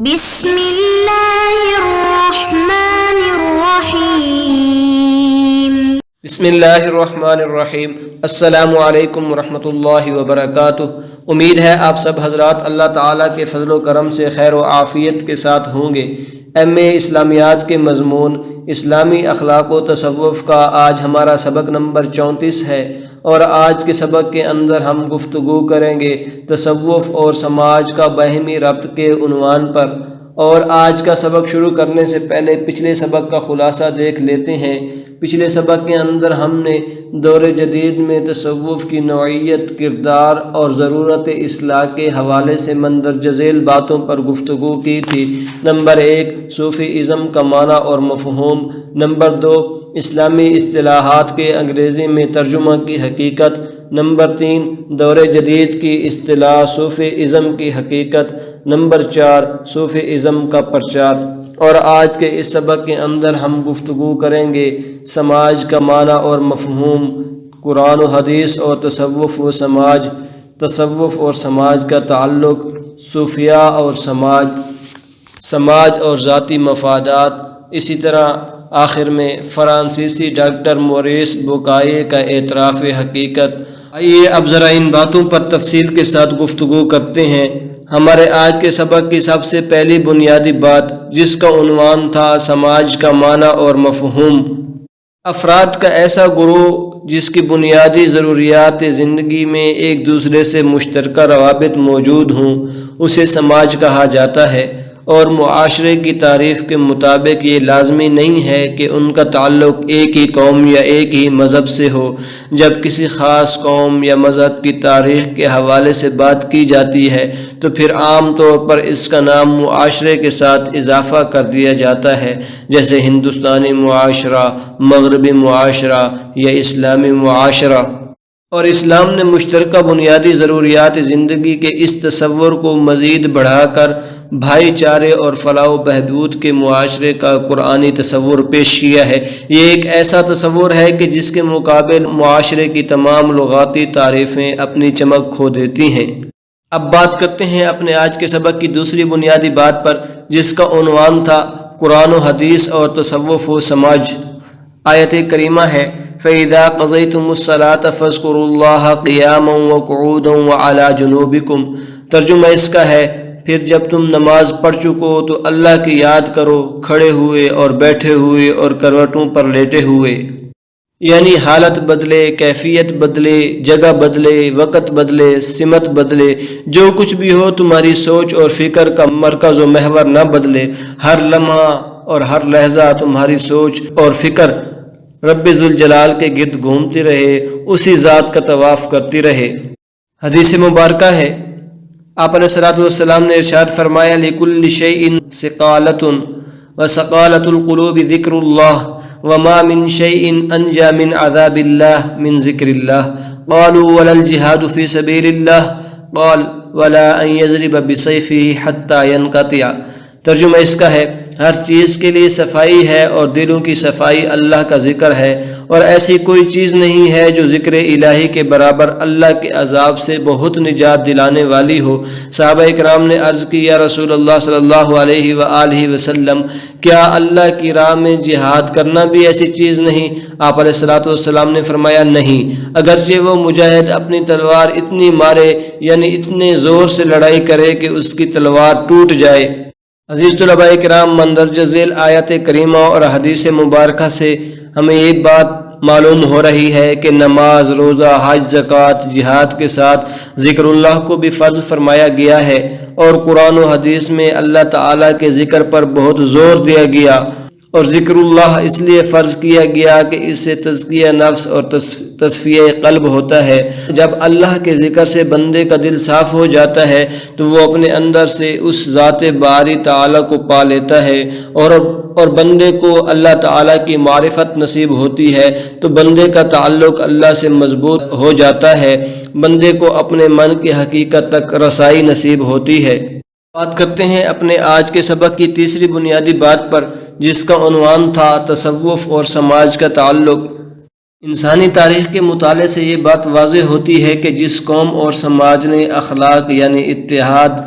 بسم اللہ الرحمن الرحیم بسم اللہ الرحمن الرحیم۔ السلام علیکم ورحمۃ اللہ وبرکاتہ۔ امید ہے آپ سب حضرات اللہ تعالیٰ کے فضل و کرم سے خیر و عافیت کے ساتھ ہوں گے۔ ایم اے اسلامیات کے مضمون اسلامی اخلاق و تصوف کا آج ہمارا سبق نمبر 34 ہے، اور آج کے سبق کے اندر ہم گفتگو کریں گے تصوف اور سماج کا باہمی ربط کے عنوان پر۔ اور آج کا سبق شروع کرنے سے پہلے پچھلے سبق کا خلاصہ دیکھ لیتے ہیں۔ پچھلے سبق کے اندر ہم نے دور جدید میں تصوف کی نوعیت، کردار اور ضرورت اصلاح کے حوالے سے مندرجہ ذیل باتوں پر گفتگو کی تھی۔ نمبر 1، صوفی ازم کا معنی اور مفہوم۔ نمبر 2، اسلامی اصطلاحات کے انگریزی میں ترجمہ کی حقیقت۔ نمبر 3، دور جدید کی اصطلاح صوفی ازم کی حقیقت۔ نمبر 4، صوفی ازم کا پرچار۔ اور آج کے اس سبق کے اندر ہم گفتگو کریں گے سماج کا معنی اور مفہوم، قرآن و حدیث اور تصوف و سماج، تصوف اور سماج کا تعلق، صوفیاء اور سماج اور ذاتی مفادات۔ اسی طرح آخر میں فرانسیسی ڈاکٹر موریس بوکائے کا اعتراف حقیقت۔ آئیے اب ذرا ان باتوں پر تفصیل کے ساتھ گفتگو کرتے ہیں۔ ہمارے آج کے سبق کی سب سے پہلی بنیادی بات، جس کا عنوان تھا سماج کا معنی اور مفہوم۔ افراد کا ایسا گروہ جس کی بنیادی ضروریات زندگی میں ایک دوسرے سے مشترکہ روابط موجود ہوں، اسے سماج کہا جاتا ہے۔ اور معاشرے کی تعریف کے مطابق یہ لازمی نہیں ہے کہ ان کا تعلق ایک ہی قوم یا ایک ہی مذہب سے ہو۔ جب کسی خاص قوم یا مذہب کی تاریخ کے حوالے سے بات کی جاتی ہے تو پھر عام طور پر اس کا نام معاشرے کے ساتھ اضافہ کر دیا جاتا ہے، جیسے ہندوستانی معاشرہ، مغربی معاشرہ یا اسلامی معاشرہ۔ اور اسلام نے مشترکہ بنیادی ضروریات زندگی کے اس تصور کو مزید بڑھا کر بھائی چارے اور فلاح و بہبود کے معاشرے کا قرآنی تصور پیش کیا ہے۔ یہ ایک ایسا تصور ہے کہ جس کے مقابل معاشرے کی تمام لغاتی تعریفیں اپنی چمک کھو دیتی ہیں۔ اب بات کرتے ہیں اپنے آج کے سبق کی دوسری بنیادی بات پر، جس کا عنوان تھا قرآن و حدیث اور تصوف و سماج۔ آیت کریمہ ہے فَإِذَا قَضَيْتُمُ الصَّلَاةَ فَاذْكُرُوا اللَّهَ قِيَامًا وَقُعُودًا وَعَلَى جُنُوبِكُمْ۔ ترجمہ اس کا ہے، پھر جب تم نماز پڑھ چکو تو اللہ کی یاد کرو، کھڑے ہوئے اور بیٹھے ہوئے اور کروٹوں پر لیٹے ہوئے۔ یعنی حالت بدلے، کیفیت بدلے، جگہ بدلے، وقت بدلے، سمت بدلے، جو کچھ بھی ہو تمہاری سوچ اور فکر کا مرکز و محور نہ بدلے۔ ہر لمحہ اور ہر لحظہ تمہاری سوچ اور فکر رب ذوالجلال کے گرد گھومتی رہے، اسی ذات کا طواف کرتی رہے۔ حدیث مبارکہ ہے، آپ علیہ السلام نے ارشاد فرمایا لِكُلِّ شَيْءٍ ثِقَالَةٌ وَثَقَالَةُ الْقُلُوبِ ذِكْرُ اللَّهِ وَمَا مِنْ شَيْءٍ أَنْجَى مِنْ عَذَابِ اللَّهِ مِنْ ذِكْرِ اللَّهِ قَالُوا وَلَا الْجِهَادُ فِي سَبِيلِ اللَّهِ قَالَ وَلَا أَنْ يَضْرِبَ بِسَيْفِهِ حَتَّى يَنْقَطِعَ۔ ترجمہ اس کا ہے، ہر چیز کے لیے صفائی ہے اور دلوں کی صفائی اللہ کا ذکر ہے، اور ایسی کوئی چیز نہیں ہے جو ذکر الہی کے برابر اللہ کے عذاب سے بہت نجات دلانے والی ہو۔ صحابہ اکرام نے عرض کی، یا رسول اللہ صلی اللہ علیہ وآلہ وسلم، کیا اللہ کی راہ میں جہاد کرنا بھی ایسی چیز نہیں؟ آپ علیہ السلام نے فرمایا، نہیں، اگرچہ وہ مجاہد اپنی تلوار اتنی مارے، یعنی اتنے زور سے لڑائی کرے کہ اس کی تلوار ٹوٹ جائے۔ عزیز طلباء کرام، مندرجہ ذیل آیت کریمہ اور حدیث مبارکہ سے ہمیں یہ بات معلوم ہو رہی ہے کہ نماز، روزہ، حج، زکوٰۃ، جہاد کے ساتھ ذکر اللہ کو بھی فرض فرمایا گیا ہے، اور قرآن و حدیث میں اللہ تعالیٰ کے ذکر پر بہت زور دیا گیا۔ اور ذکر اللہ اس لیے فرض کیا گیا کہ اس سے تزکیہ نفس اور تصفیہ قلب ہوتا ہے۔ جب اللہ کے ذکر سے بندے کا دل صاف ہو جاتا ہے تو وہ اپنے اندر سے اس ذات باری تعالیٰ کو پا لیتا ہے، اور بندے کو اللہ تعالیٰ کی معرفت نصیب ہوتی ہے تو بندے کا تعلق اللہ سے مضبوط ہو جاتا ہے، بندے کو اپنے من کی حقیقت تک رسائی نصیب ہوتی ہے۔ بات کرتے ہیں اپنے آج کے سبق کی تیسری بنیادی بات پر، جس کا عنوان تھا تصوف اور سماج کا تعلق۔ انسانی تاریخ کے مطالعے سے یہ بات واضح ہوتی ہے کہ جس قوم اور سماج نے اخلاق یعنی اتحاد،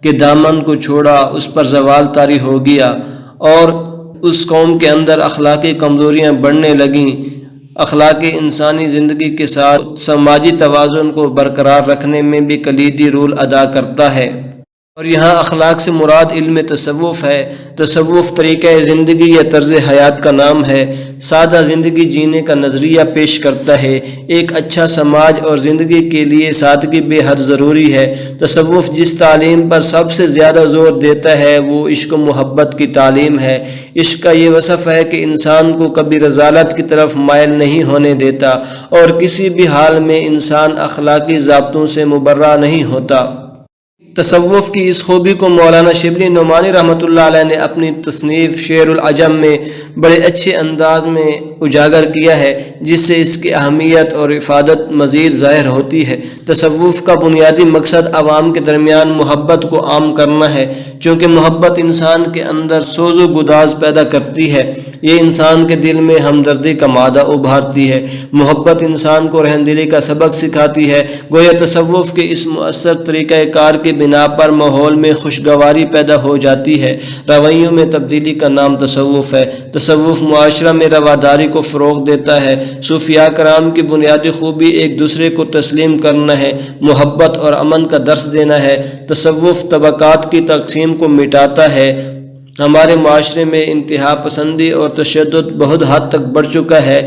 کہ دامن کو چھوڑا اس پر زوال طاری ہو گیا اور اس قوم کے اندر اخلاقی کمزوریاں بڑھنے لگیں۔ اخلاقی انسانی زندگی کے ساتھ سماجی توازن کو برقرار رکھنے میں بھی کلیدی رول ادا کرتا ہے۔ اور یہاں اخلاق سے مراد علم تصوف ہے۔ تصوف طریقہ زندگی یا طرز حیات کا نام ہے، سادہ زندگی جینے کا نظریہ پیش کرتا ہے۔ ایک اچھا سماج اور زندگی کے لیے سادگی بے حد ضروری ہے۔ تصوف جس تعلیم پر سب سے زیادہ زور دیتا ہے وہ عشق و محبت کی تعلیم ہے۔ عشق کا یہ وصف ہے کہ انسان کو کبھی رذالت کی طرف مائل نہیں ہونے دیتا اور کسی بھی حال میں انسان اخلاقی ضابطوں سے مبرہ نہیں ہوتا۔ تصوف کی اس خوبی کو مولانا شبلی نعمانی رحمۃ اللہ علیہ نے اپنی تصنیف شعر العجم میں بڑے اچھے انداز میں اجاگر کیا ہے، جس سے اس کی اہمیت اور افادت مزید ظاہر ہوتی ہے۔ تصوف کا بنیادی مقصد عوام کے درمیان محبت کو عام کرنا ہے، چونکہ محبت انسان کے اندر سوز و گداز پیدا کرتی ہے۔ یہ انسان کے دل میں ہمدردی کا مادہ ابھارتی ہے۔ محبت انسان کو رحمدلی کا سبق سکھاتی ہے۔ گویا تصوف کے اس مؤثر طریقہ کار کی بنا پر ماحول میں خوشگواری پیدا ہو جاتی ہے۔ رویوں میں تبدیلی کا نام تصوف ہے۔ تصوف معاشرہ میں رواداری کو فروغ دیتا ہے۔ صوفیاء کرام کی بنیادی خوبی ایک دوسرے کو تسلیم کرنا ہے، محبت اور امن کا درس دینا ہے۔ تصوف طبقات کی تقسیم کو مٹاتا ہے۔ ہمارے معاشرے میں انتہا پسندی اور تشدد بہت حد تک بڑھ چکا ہے،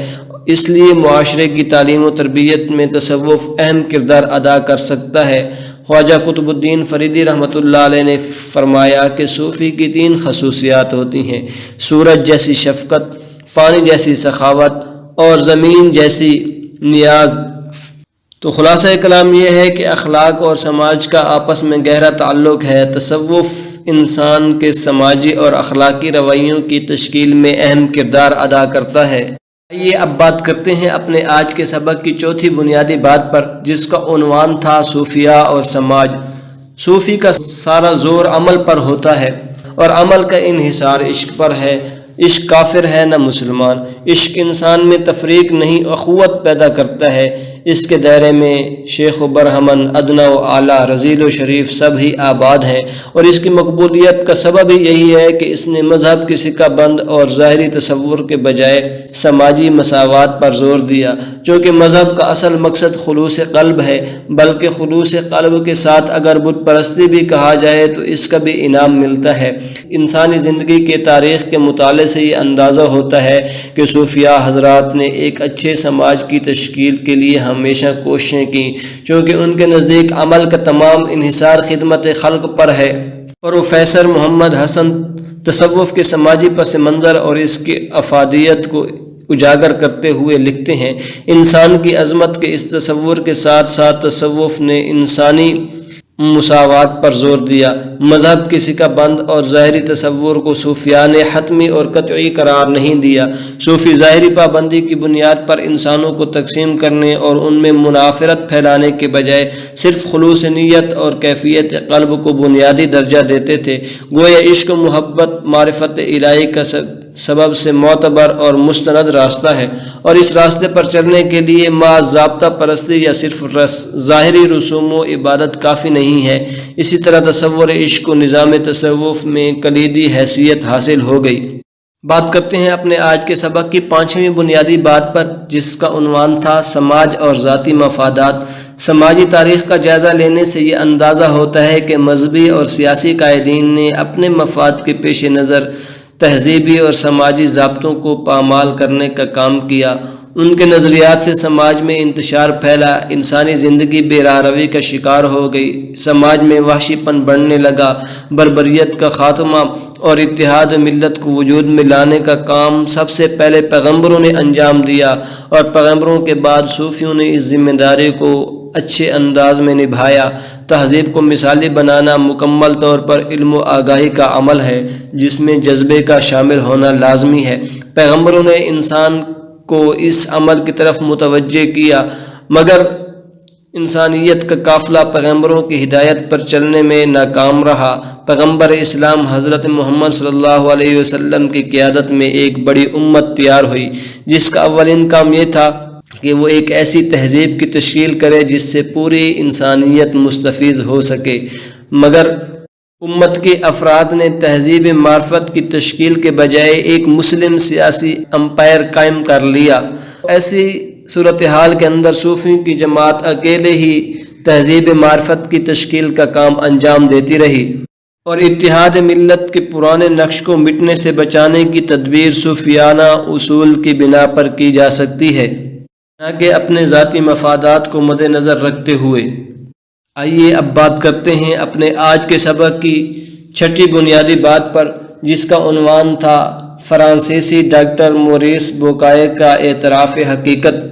اس لیے معاشرے کی تعلیم و تربیت میں تصوف اہم کردار ادا کر سکتا ہے۔ خواجہ قطب الدین فریدی رحمۃ اللہ علیہ نے فرمایا کہ صوفی کی 3 خصوصیات ہوتی ہیں: سورج جیسی شفقت، پانی جیسی سخاوت اور زمین جیسی نیاز۔ تو خلاصہ کلام یہ ہے کہ اخلاق اور سماج کا آپس میں گہرا تعلق ہے۔ تصوف انسان کے سماجی اور اخلاقی رویوں کی تشکیل میں اہم کردار ادا کرتا ہے۔ آئیے اب بات کرتے ہیں اپنے آج کے سبق کی چوتھی بنیادی بات پر، جس کا عنوان تھا صوفیاء اور سماج۔ صوفی کا سارا زور عمل پر ہوتا ہے اور عمل کا انحصار عشق پر ہے۔ عشق کافر ہے نہ مسلمان۔ عشق انسان میں تفریق نہیں، اخوت پیدا کرتا ہے۔ اس کے دائرے میں شیخ و برہمن، ادنا و اعلیٰ، رذیل و شریف سب ہی آباد ہیں، اور اس کی مقبولیت کا سبب ہی یہی ہے کہ اس نے مذہب کی سکہ بند اور ظاہری تصور کے بجائے سماجی مساوات پر زور دیا، چونکہ مذہب کا اصل مقصد خلوص قلب ہے، بلکہ خلوص قلب کے ساتھ اگر بت پرستی بھی کہا جائے تو اس کا بھی انعام ملتا ہے۔ انسانی زندگی کے تاریخ کے مطالعے سے یہ اندازہ ہوتا ہے کہ صوفیاء حضرات نے ایک اچھے سماج کی تشکیل کے لیے ہمیشہ کوششیں کی، چونکہ ان کے نزدیک عمل کا تمام انحصار خدمت خلق پر ہے۔ پروفیسر محمد حسن تصوف کے سماجی پس منظر اور اس کی افادیت کو اجاگر کرتے ہوئے لکھتے ہیں: انسان کی عظمت کے اس تصور کے ساتھ ساتھ تصوف نے انسانی مساوات پر زور دیا۔ مذہب کی سکہ بند اور ظاہری تصور کو صوفیاء نے حتمی اور قطعی قرار نہیں دیا۔ صوفی ظاہری پابندی کی بنیاد پر انسانوں کو تقسیم کرنے اور ان میں منافرت پھیلانے کے بجائے صرف خلوص نیت اور کیفیت قلب کو بنیادی درجہ دیتے تھے۔ گویا عشق و محبت معرفت الہی کا سبب سے معتبر اور مستند راستہ ہے، اور اس راستے پر چلنے کے لیے محض ضابطہ پرستی یا صرف ظاہری رسوم و عبادت کافی نہیں ہے۔ اسی طرح تصور عشق و نظام تصوف میں کلیدی حیثیت حاصل ہو گئی۔ بات کرتے ہیں اپنے آج کے سبق کی 5ویں بنیادی بات پر، جس کا عنوان تھا سماج اور ذاتی مفادات۔ سماجی تاریخ کا جائزہ لینے سے یہ اندازہ ہوتا ہے کہ مذہبی اور سیاسی قائدین نے اپنے مفاد کے پیش نظر تہذیبی اور سماجی ضابطوں کو پامال کرنے کا کام کیا۔ ان کے نظریات سے سماج میں انتشار پھیلا، انسانی زندگی بے راہ روی کا شکار ہو گئی، سماج میں وحشی پن بڑھنے لگا، بربریت کا خاتمہ اور اتحاد ملت کو وجود میں لانے کا کام سب سے پہلے پیغمبروں نے انجام دیا، اور پیغمبروں کے بعد صوفیوں نے اس ذمہ داری کو اچھے انداز میں نبھایا۔ تہذیب کو مثالی بنانا مکمل طور پر علم و آگاہی کا عمل ہے، جس میں جذبے کا شامل ہونا لازمی ہے۔ پیغمبروں نے انسان کو اس عمل کی طرف متوجہ کیا، مگر انسانیت کا قافلہ پیغمبروں کی ہدایت پر چلنے میں ناکام رہا۔ پیغمبر اسلام حضرت محمد صلی اللہ علیہ وسلم کی قیادت میں ایک بڑی امت تیار ہوئی، جس کا اولین کام یہ تھا کہ وہ ایک ایسی تہذیب کی تشکیل کرے جس سے پوری انسانیت مستفیض ہو سکے۔ مگر امت کے افراد نے تہذیب معرفت کی تشکیل کے بجائے ایک مسلم سیاسی امپائر قائم کر لیا۔ ایسی صورتحال کے اندر صوفیوں کی جماعت اکیلے ہی تہذیب معرفت کی تشکیل کا کام انجام دیتی رہی، اور اتحاد ملت کے پرانے نقش کو مٹنے سے بچانے کی تدبیر صوفیانہ اصول کی بنا پر کی جا سکتی ہے، نہ کہ اپنے ذاتی مفادات کو مد نظر رکھتے ہوئے۔ آئیے اب بات کرتے ہیں اپنے آج کے سبق کی چھٹی بنیادی بات پر، جس کا عنوان تھا فرانسیسی ڈاکٹر موریس بوکائے کا اعتراف حقیقت۔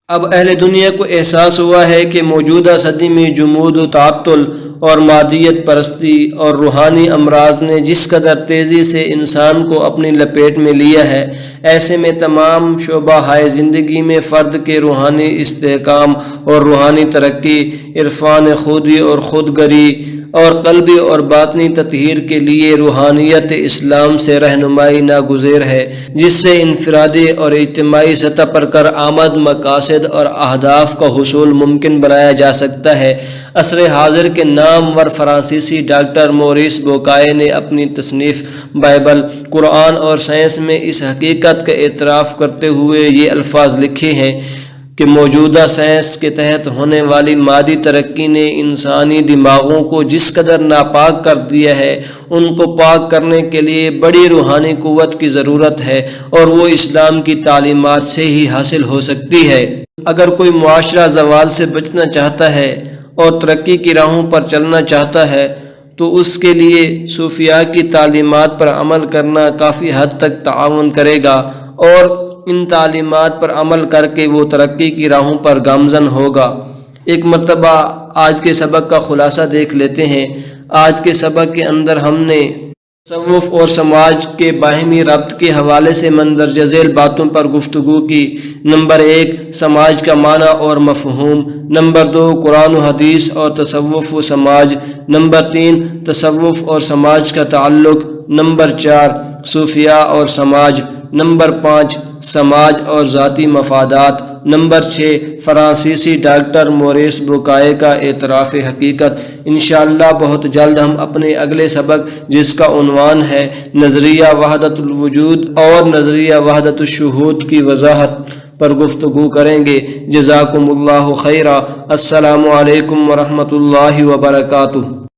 اب اہل دنیا کو احساس ہوا ہے کہ موجودہ صدی میں جمود و تعطل اور مادیت پرستی اور روحانی امراض نے جس قدر تیزی سے انسان کو اپنی لپیٹ میں لیا ہے، ایسے میں تمام شعبہ ہائے زندگی میں فرد کے روحانی استحکام اور روحانی ترقی، عرفان خودی اور خودگری اور قلبی اور باطنی تطہیر کے لیے روحانیت اسلام سے رہنمائی ناگزیر ہے، جس سے انفرادی اور اجتماعی سطح پر کارآمد مقاصد اور اہداف کا حصول ممکن بنایا جا سکتا ہے۔ عصر حاضر کے نامور فرانسیسی ڈاکٹر موریس بوکائے نے اپنی تصنیف بائبل، قرآن اور سائنس میں اس حقیقت کا اعتراف کرتے ہوئے یہ الفاظ لکھے ہیں کہ موجودہ سائنس کے تحت ہونے والی مادی ترقی نے انسانی دماغوں کو جس قدر ناپاک کر دیا ہے، ان کو پاک کرنے کے لیے بڑی روحانی قوت کی ضرورت ہے، اور وہ اسلام کی تعلیمات سے ہی حاصل ہو سکتی ہے۔ اگر کوئی معاشرہ زوال سے بچنا چاہتا ہے اور ترقی کی راہوں پر چلنا چاہتا ہے تو اس کے لیے صوفیاء کی تعلیمات پر عمل کرنا کافی حد تک تعاون کرے گا، اور ان تعلیمات پر عمل کر کے وہ ترقی کی راہوں پر گامزن ہوگا۔ ایک مرتبہ آج کے سبق کا خلاصہ دیکھ لیتے ہیں۔ آج کے سبق کے اندر ہم نے تصوف اور سماج کے باہمی ربط کے حوالے سے مندرجہ ذیل باتوں پر گفتگو کی۔ نمبر 1، سماج کا معنی اور مفہوم۔ نمبر 2، قرآن و حدیث اور تصوف و سماج۔ نمبر 3، تصوف اور سماج کا تعلق۔ نمبر 4، صوفیاء اور سماج۔ نمبر 5، سماج اور ذاتی مفادات۔ نمبر 6، فرانسیسی ڈاکٹر موریس بوکائے کا اعتراف حقیقت۔ انشاءاللہ بہت جلد ہم اپنے اگلے سبق، جس کا عنوان ہے نظریہ وحدت الوجود اور نظریہ وحدت الشہود کی وضاحت، پر گفتگو کریں گے۔ جزاکم اللہ خیرا۔ السلام علیکم ورحمۃ اللہ وبرکاتہ۔